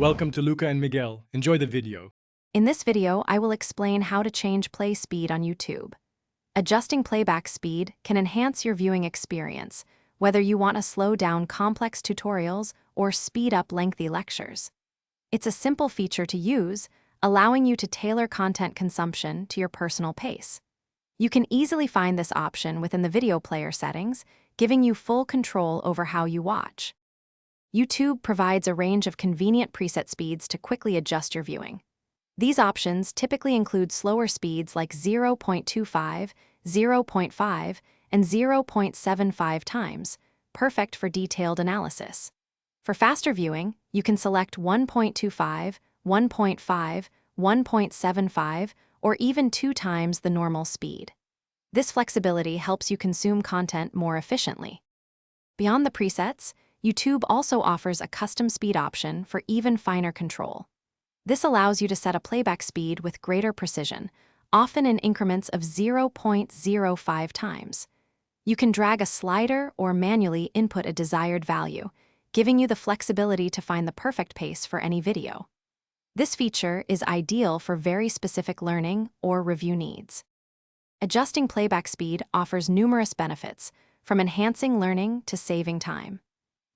Welcome to Luca and Miguel. Enjoy the video. In this video, I will explain how to change play speed on YouTube. Adjusting playback speed can enhance your viewing experience, whether you want to slow down complex tutorials or speed up lengthy lectures. It's a simple feature to use, allowing you to tailor content consumption to your personal pace. You can easily find this option within the video player settings, giving you full control over how you watch. YouTube provides a range of convenient preset speeds to quickly adjust your viewing. These options typically include slower speeds like 0.25, 0.5, and 0.75 times, perfect for detailed analysis. For faster viewing, you can select 1.25, 1.5, 1.75, or even 2 times the normal speed. This flexibility helps you consume content more efficiently. Beyond the presets, YouTube also offers a custom speed option for even finer control. This allows you to set a playback speed with greater precision, often in increments of 0.05 times. You can drag a slider or manually input a desired value, giving you the flexibility to find the perfect pace for any video. This feature is ideal for very specific learning or review needs. Adjusting playback speed offers numerous benefits, from enhancing learning to saving time.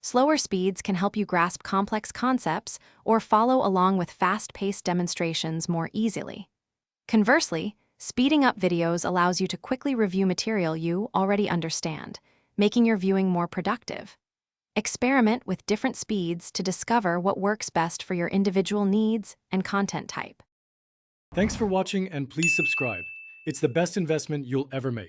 Slower speeds can help you grasp complex concepts or follow along with fast-paced demonstrations more easily. Conversely, speeding up videos allows you to quickly review material you already understand, making your viewing more productive. Experiment with different speeds to discover what works best for your individual needs and content type. Thanks for watching and please subscribe. It's the best investment you'll ever make.